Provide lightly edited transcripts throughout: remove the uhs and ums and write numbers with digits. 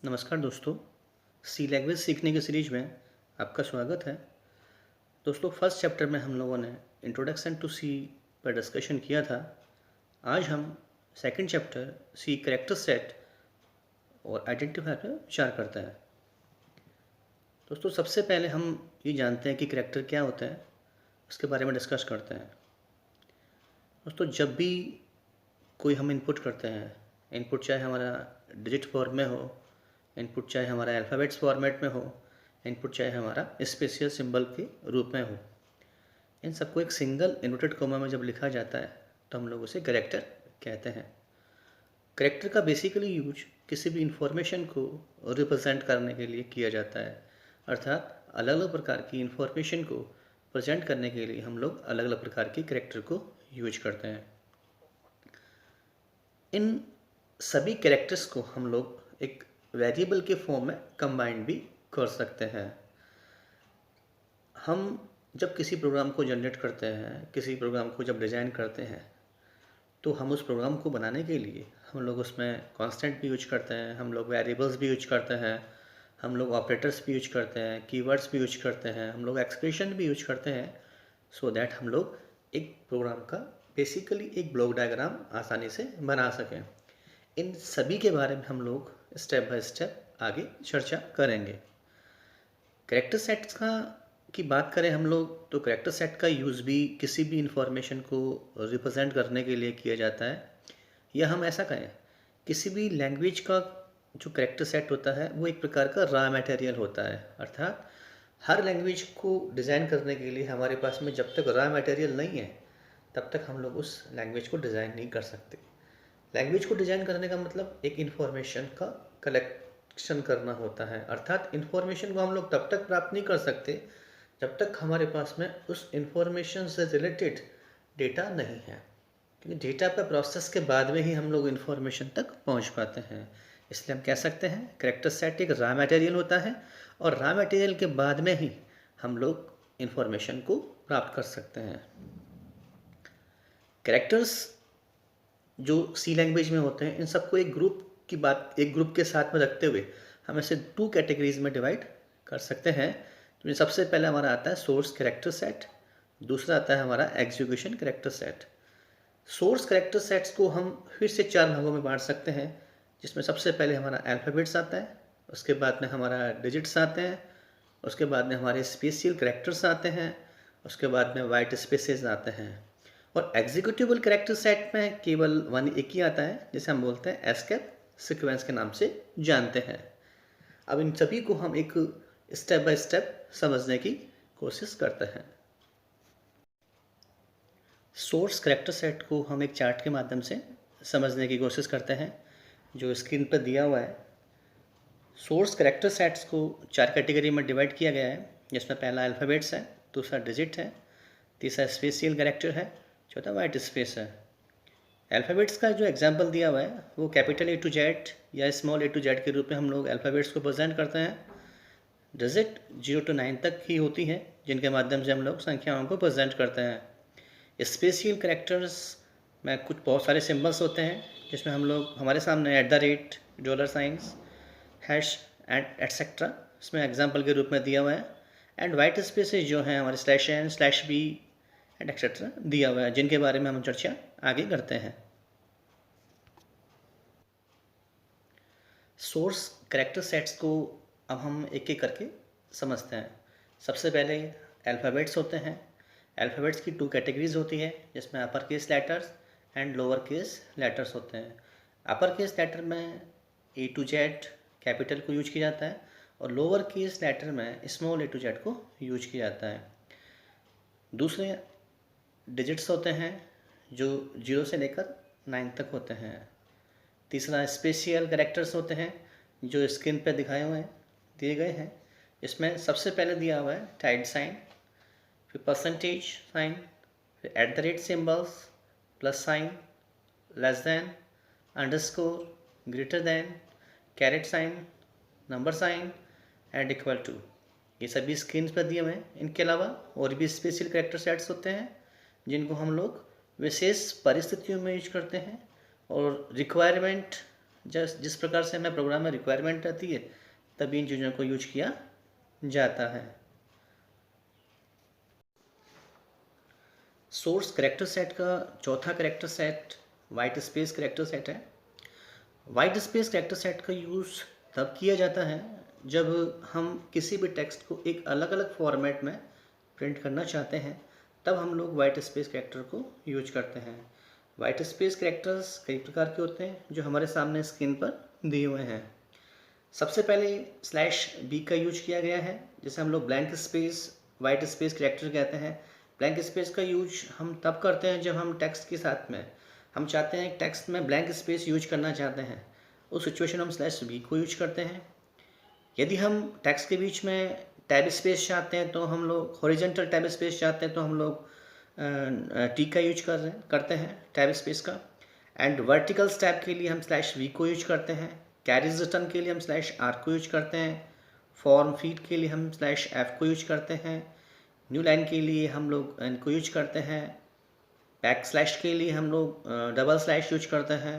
नमस्कार दोस्तों। सी लैंग्वेज सीखने की सीरीज में आपका स्वागत है। दोस्तों, फर्स्ट चैप्टर में हम लोगों ने इंट्रोडक्शन टू सी पर डिस्कशन किया था। आज हम सेकंड चैप्टर सी कैरेक्टर सेट और आइडेंटिफायर पर विचार करते हैं। दोस्तों, सबसे पहले हम ये जानते हैं कि कैरेक्टर क्या होता है, उसके बारे में डिस्कस करते हैं। दोस्तों, जब भी कोई हम इनपुट करते हैं, इनपुट चाहे हमारा डिजिट फॉर्म में हो, इनपुट चाहे हमारा अल्फ़ाबेट्स फॉर्मेट में हो, इनपुट चाहे हमारा स्पेशल सिंबल के रूप में हो, इन सबको एक सिंगल इन्वर्टेड कॉमा में जब लिखा जाता है तो हम लोग उसे कैरेक्टर कहते हैं। कैरेक्टर का बेसिकली यूज किसी भी इंफॉर्मेशन को रिप्रेजेंट करने के लिए किया जाता है, अर्थात अलग अलग प्रकार की इंफॉर्मेशन को प्रेजेंट करने के लिए हम लोग अलग अलग प्रकार के कैरेक्टर को यूज करते हैं। इन सभी कैरेक्टर्स को हम लोग एक वेरिएबल के फॉर्म में कंबाइन भी कर सकते हैं। हम जब किसी प्रोग्राम को जनरेट करते हैं, किसी प्रोग्राम को जब डिज़ाइन करते हैं, तो हम उस प्रोग्राम को बनाने के लिए हम लोग उसमें कांस्टेंट भी यूज करते हैं, हम लोग वेरिएबल्स भी यूज करते हैं, हम लोग ऑपरेटर्स भी यूज करते हैं, कीवर्ड्स भी यूज करते हैं, हम लोग एक्सप्रेशन भी यूज करते हैं, सो दैट हम लोग एक प्रोग्राम का बेसिकली एक ब्लॉक डायग्राम आसानी से बना सकें। इन सभी के बारे में हम लोग स्टेप बाय स्टेप आगे चर्चा करेंगे। कैरेक्टर सेट्स का की बात करें हम लोग, तो कैरेक्टर सेट का यूज़ भी किसी भी इंफॉर्मेशन को रिप्रेजेंट करने के लिए किया जाता है, या हम ऐसा कहें किसी भी लैंग्वेज का जो कैरेक्टर सेट होता है वो एक प्रकार का रॉ मटेरियल होता है। अर्थात हर लैंग्वेज को डिज़ाइन करने के लिए हमारे पास में जब तक रॉ मटेरियल नहीं है तब तक हम लोग उस लैंग्वेज को डिज़ाइन नहीं कर सकते। लैंग्वेज को डिज़ाइन करने का मतलब एक इन्फॉर्मेशन का कलेक्शन करना होता है, अर्थात इन्फॉर्मेशन को हम लोग तब तक प्राप्त नहीं कर सकते जब तक हमारे पास में उस इन्फॉर्मेशन से रिलेटेड डेटा नहीं है, क्योंकि डेटा पर प्रोसेस के बाद में ही हम लोग इन्फॉर्मेशन तक पहुंच पाते हैं। इसलिए हम कह सकते हैं कैरेक्टर सेट एक रॉ मटेरियल होता है, और रॉ मटेरियल के बाद में ही हम लोग इन्फॉर्मेशन को प्राप्त कर सकते हैं। कैरेक्टर्स जो सी लैंग्वेज में होते हैं, इन सबको एक ग्रुप के साथ में रखते हुए हम इसे 2 कैटेगरीज में डिवाइड कर सकते हैं। तो सबसे पहले हमारा आता है सोर्स कैरेक्टर सेट, दूसरा आता है हमारा execution character set. Source character sets को हम फिर से 4 भागों में बांट सकते हैं, जिसमें सबसे पहले हमारा अल्फ़ाबेट्स आता है, उसके बाद में हमारा डिजिट्स आते हैं, उसके बाद में हमारे स्पेशल कैरेक्टर्स आते हैं, उसके बाद में वाइट स्पेसेस आते हैं। और एग्जीक्यूटिबल कैरेक्टर सेट में केवल एक ही आता है, जिसे हम बोलते हैं एस्केप सीक्वेंस के नाम से जानते हैं। अब इन सभी को हम एक स्टेप बाय स्टेप समझने की कोशिश करते हैं। सोर्स कैरेक्टर सेट को हम एक चार्ट के माध्यम से समझने की कोशिश करते हैं, जो स्क्रीन पर दिया हुआ है। सोर्स कैरेक्टर सेट्स को 4 कैटेगरी में डिवाइड किया गया है, जिसमें पहला अल्फ़ाबेट्स है, दूसरा डिजिट है, तीसरा स्पेशल कैरेक्टर है, चौथा वाइट स्पेस है। अल्फ़ाबेट्स का जो एग्जांपल दिया हुआ है वो कैपिटल ए टू जेड या स्मॉल ए टू जेड के रूप में हम लोग अल्फ़ाबेट्स को प्रेजेंट करते हैं। डिजिट 0 to 9 तक ही होती है, जिनके माध्यम से हम लोग संख्याओं को प्रेजेंट करते हैं। स्पेशल कैरेक्टर्स में कुछ बहुत सारे सिंबल्स होते हैं, जिसमें हम लोग हमारे सामने $, $, हैश एंड एटसेट्रा इसमें एग्जांपल के रूप में दिया हुआ है। एंड वाइट स्पेसेस जो हैं हमारे /n /b एंड एक्सेट्रा दिया हुआ है, जिनके बारे में हम चर्चा आगे करते हैं। सोर्स कैरेक्टर सेट्स को अब हम एक एक करके समझते हैं। सबसे पहले अल्फ़ाबेट्स होते हैं। अल्फ़ाबेट्स की 2 कैटेगरीज होती है, जिसमें upper case letters and lower case letters होते हैं। अपर केस लेटर में ए टू जेड कैपिटल को यूज किया जाता है, और लोअर केस लेटर में स्मॉल ए टू जेड को यूज किया जाता है। दूसरे डिजिट्स होते हैं जो 0 से लेकर 9 तक होते हैं। तीसरा स्पेशल कैरेक्टर्स होते हैं, जो स्क्रीन पर दिए गए हैं। इसमें सबसे पहले दिया हुआ है टाइड साइन, फिर परसेंटेज साइन, फिर symbols, plus sign, less than, underscore, greater than, caret sign, number sign and equal to, ये सभी स्क्रीन पर दिए हुए हैं। इनके अलावा और भी स्पेशल कैरेक्टर सेट्स होते हैं, जिनको हम लोग विशेष परिस्थितियों में यूज करते हैं, और रिक्वायरमेंट जिस प्रकार से हमें प्रोग्राम में रिक्वायरमेंट रहती है तभी इन चीज़ों को यूज किया जाता है। सोर्स कैरेक्टर सेट का चौथा character set white space character set है। वाइट स्पेस कैरेक्टर सेट का यूज़ तब किया जाता है जब हम किसी भी टेक्स्ट को एक अलग अलग फॉर्मेट में प्रिंट करना चाहते हैं, तब हम लोग वाइट स्पेस कैरेक्टर को यूज करते हैं। वाइट स्पेस कैरेक्टर्स कई प्रकार के होते हैं जो हमारे सामने स्क्रीन पर दिए हुए हैं। सबसे पहले /b का यूज किया गया है, जिसे हम लोग blank space white space character कहते हैं। ब्लैंक स्पेस का यूज हम तब करते हैं जब हम टेक्स्ट के साथ में हम चाहते हैं टेक्स्ट में ब्लैंक स्पेस यूज करना चाहते हैं, उस सिचुएशन हम /b को यूज करते हैं। यदि हम टेक्स्ट के बीच में टैब स्पेस चाहते हैं तो हम लोग हॉरिजॉन्टल टैब स्पेस चाहते हैं तो हम लोग टी का यूज करते हैं टैब स्पेस का। एंड वर्टिकल स्टैब के लिए हम /v को यूज करते हैं। कैरीज रिटर्न के लिए हम /r को यूज करते हैं। फॉर्म फीड के लिए हम /f को यूज करते हैं। न्यू लाइन के लिए हम लोग n को यूज करते हैं। बैक / के लिए हम लोग डबल / यूज करते हैं।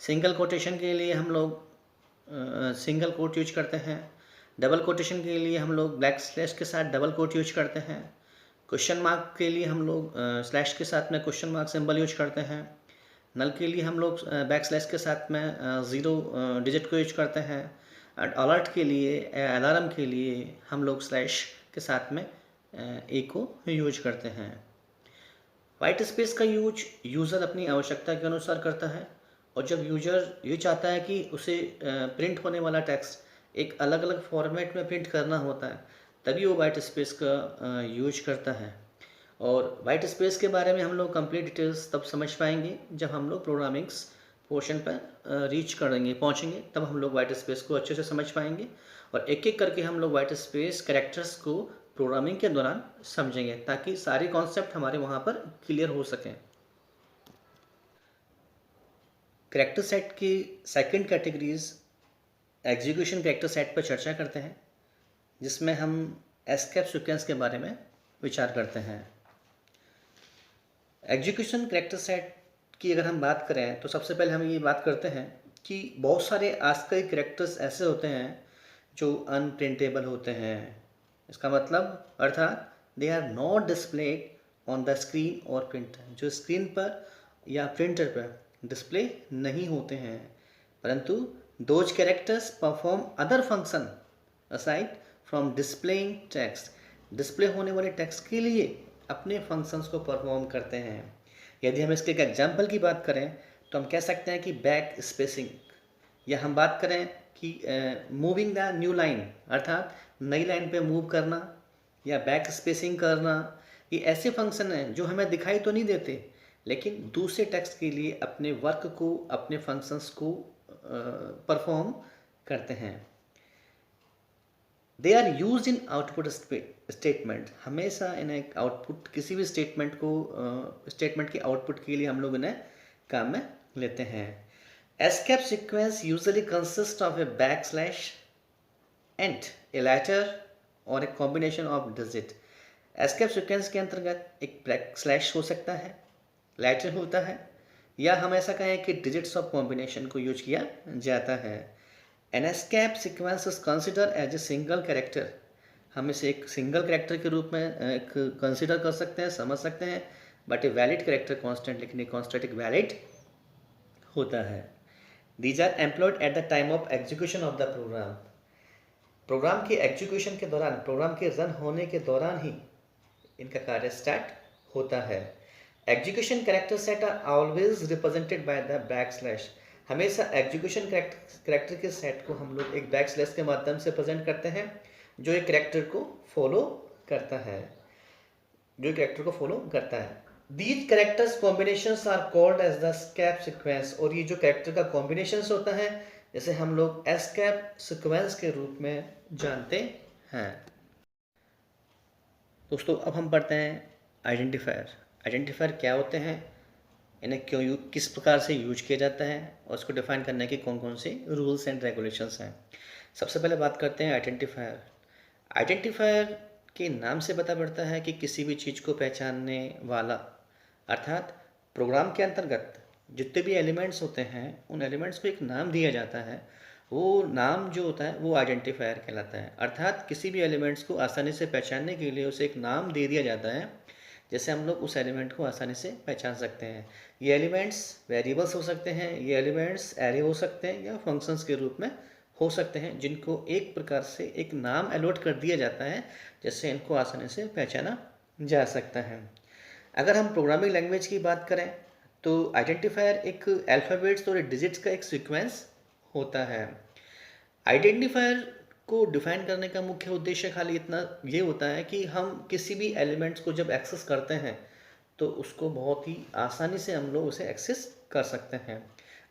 सिंगल कोटेशन के लिए हम लोग सिंगल कोट यूज करते हैं। डबल कोटेशन के लिए हम लोग // के साथ डबल कोट यूज करते हैं। क्वेश्चन मार्क के लिए हम लोग / के साथ में क्वेश्चन मार्क सिंबल यूज करते हैं। नल के लिए हम लोग बैक / के साथ में 0 डिजिट को यूज करते हैं। अलर्ट के लिए अलार्म के लिए हम लोग / के साथ में a को यूज करते हैं। वाइट स्पेस का यूज यूज़र अपनी आवश्यकता के अनुसार करता है, और जब यूजर ये चाहता है कि उसे प्रिंट होने वाला टेक्स्ट एक अलग अलग फॉर्मेट में प्रिंट करना होता है, तभी वो वाइट स्पेस का यूज करता है। और वाइट स्पेस के बारे में हम लोग कंप्लीट डिटेल्स तब समझ पाएंगे जब हम लोग प्रोग्रामिंग्स पोर्शन पर रीच करेंगे पहुंचेंगे, तब हम लोग वाइट स्पेस को अच्छे से समझ पाएंगे और एक एक करके हम लोग वाइट स्पेस कैरेक्टर्स को प्रोग्रामिंग के दौरान समझेंगे ताकि सारे कॉन्सेप्ट हमारे वहाँ पर क्लियर हो सकें। कैरेक्टर सेट की second categories execution character set पर चर्चा करते हैं, जिसमें हम एस्केप सीक्वेंस के बारे में विचार करते हैं। एग्जीक्यूशन कैरेक्टर सेट की अगर हम बात करें तो सबसे पहले हम ये बात करते हैं कि बहुत सारे आजकल कैरेक्टर्स ऐसे होते हैं जो अनप्रिंटेबल होते हैं। इसका मतलब अर्थात they are not displayed on the screen और प्रिंटर, जो स्क्रीन पर या प्रिंटर पर डिस्प्ले नहीं होते हैं, परंतु those characters perform other function aside from displaying text. Display होने वाले टेक्स्ट के लिए अपने फंक्शंस को परफॉर्म करते हैं। यदि हम इसके एक एग्जाम्पल की बात करें तो हम कह सकते हैं कि बैक स्पेसिंग, या हम बात करें कि मूविंग द न्यू लाइन, अर्थात नई लाइन पे मूव करना या बैक स्पेसिंग करना, ये ऐसे फंक्शन हैं जो हमें दिखाई तो नहीं देते लेकिन दूसरे टेक्स्ट के लिए अपने वर्क को अपने फंक्शंस को परफॉर्म करते हैं। They are use in output statement. हमेशा इन्हें आउटपुट किसी भी स्टेटमेंट के आउटपुट के लिए हम लोग इन्हें काम में लेते हैं। Escape sequence usually consist of a back / and a letter और a combination of digit. Escape sequence के अंतर्गत एक बैक / हो सकता है, लेटर होता है, या हम ऐसा कहें कि डिजिट्स ऑफ कॉम्बिनेशन को यूज किया जाता है। An escape sequence is consider as a single character. हम इसे एक सिंगल कैरेक्टर के रूप में कंसिडर कर सकते हैं, समझ सकते हैं, but a valid character constant, लेकिन एक कॉन्स्टेंट एक वैलिड होता है। These are employed at the time of execution of the program. Program के एग्जीक्यूशन के दौरान, प्रोग्राम के रन होने के दौरान ही इनका कार्य स्टार्ट होता है। Execution character set are always represented by the back / हमेशा एग्जीक्यूशन कैरेक्टर के सेट को हम लोग एक बैक / के माध्यम से प्रेजेंट करते हैं जो एक कैरेक्टर को फॉलो करता है, these characters combinations are called as the escape sequence. और ये जो कैरेक्टर का कॉम्बिनेशंस होता है जैसे हम लोग एस्केप सीक्वेंस के रूप में जानते हैं। दोस्तों अब हम पढ़ते हैं आइडेंटिफायर। आइडेंटिफायर क्या होते हैं, इन्हें क्यों किस प्रकार से यूज किया जाता है और इसको डिफाइन करने के कौन कौन से रूल्स एंड रेगुलेशंस हैं। सबसे पहले बात करते हैं आइडेंटिफायर। आइडेंटिफायर के नाम से पता पड़ता है कि किसी भी चीज़ को पहचानने वाला, अर्थात प्रोग्राम के अंतर्गत जितने भी एलिमेंट्स होते हैं उन एलिमेंट्स को एक नाम दिया जाता है। वो नाम जो होता है वो आइडेंटिफायर कहलाता है। अर्थात किसी भी एलिमेंट्स को आसानी से पहचानने के लिए उसे एक नाम दे दिया जाता है, जैसे हम लोग उस एलिमेंट को आसानी से पहचान सकते हैं। ये एलिमेंट्स वेरिएबल्स हो सकते हैं, ये एलिमेंट्स एरे हो सकते हैं या फंक्शंस के रूप में हो सकते हैं, जिनको एक प्रकार से एक नाम अलॉट कर दिया जाता है, जिससे इनको आसानी से पहचाना जा सकता है। अगर हम प्रोग्रामिंग लैंग्वेज की बात करें तो आइडेंटिफायर एक अल्फ़ाबेट्स और डिजिट्स का एक सीक्वेंस होता है। आइडेंटिफायर को डिफाइन करने का मुख्य उद्देश्य खाली इतना ये होता है कि हम किसी भी एलिमेंट्स को जब एक्सेस करते हैं तो उसको बहुत ही आसानी से हम लोग उसे एक्सेस कर सकते हैं।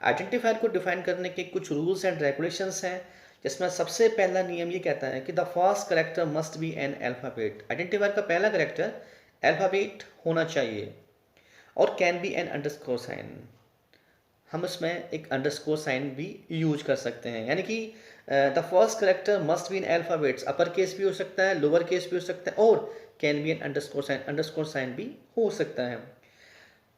आइडेंटिफायर को डिफाइन करने के कुछ रूल्स एंड रेगुलेशंस हैं, जिसमें सबसे पहला नियम ये कहता है कि the first character must be an alphabet. Identifier का पहला करेक्टर अल्फ़ाबेट होना चाहिए और can be an underscore sign. हम इसमें एक अंडरस्कोर साइन भी यूज कर सकते हैं, यानी कि the first character must be in alphabets, upper case भी हो सकता है, लोअर केस भी हो सकता है, और can be an underscore sign भी हो सकता है।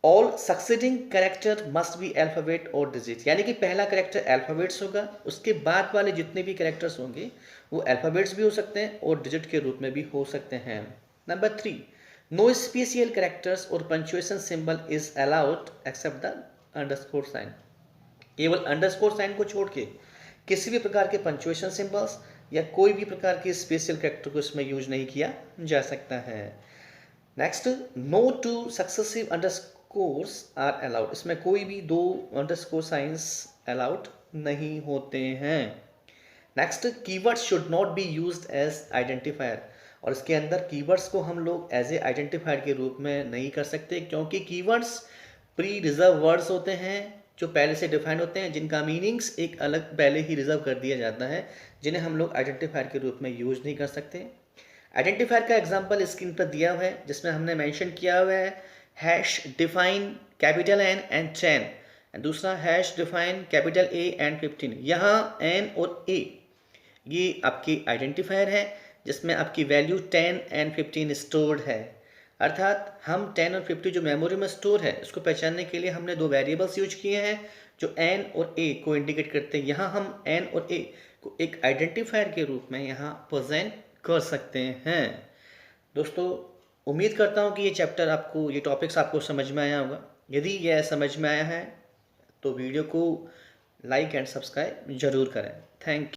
All succeeding character must be alphabet और डिजिट, यानी कि पहला कैरेक्टर अल्फ़ाबेट्स होगा, उसके बाद वाले जितने भी कैरेक्टर्स होंगे वो अल्फ़ाबेट्स भी हो सकते हैं और डिजिट के रूप में भी हो सकते हैं। नंबर 3, नो स्पेशल कैरेक्टर्स और punctuation symbol is allowed except the underscore sign. केवल अंडरस्कोर साइन को छोड़ के किसी भी प्रकार के पंक्चुएशन सिंबल्स या कोई भी प्रकार के स्पेशल कैरेक्टर को इसमें यूज नहीं किया जा सकता है। Next, no two successive underscores are allowed, इसमें कोई भी दो अंडरस्कोर साइंस अलाउड नहीं होते हैं। Next, keywords should not be used as identifier, और इसके अंदर कीवर्ड्स को हम लोग एज ए आइडेंटिफायर के रूप में नहीं कर सकते, क्योंकि कीवर्ड्स प्री रिजर्व वर्ड्स होते हैं जो पहले से डिफाइन होते हैं, जिनका मीनिंग्स एक अलग पहले ही रिजर्व कर दिया जाता है, जिन्हें हम लोग आइडेंटिफायर के रूप में यूज नहीं कर सकते। आइडेंटिफायर का एग्जांपल स्क्रीन पर दिया हुआ है, जिसमें हमने मेंशन किया हुआ है hash define capital N and 10, दूसरा hash define capital A and 15। यहाँ एन और ए ये आपकी आइडेंटिफायर है, जिसमें आपकी वैल्यू 10 एंड 15 स्टोर्ड है। अर्थात हम 10 और 50 जो मेमोरी में स्टोर है, इसको पहचानने के लिए हमने दो वेरिएबल्स यूज किए हैं जो एन और ए को इंडिकेट करते हैं। यहाँ हम एन और ए को एक आइडेंटिफायर के रूप में यहाँ प्रेजेंट कर सकते हैं। दोस्तों, उम्मीद करता हूँ कि ये टॉपिक्स आपको समझ में आया होगा। यदि यह समझ में आया है तो वीडियो को लाइक एंड सब्सक्राइब जरूर करें। Thank you.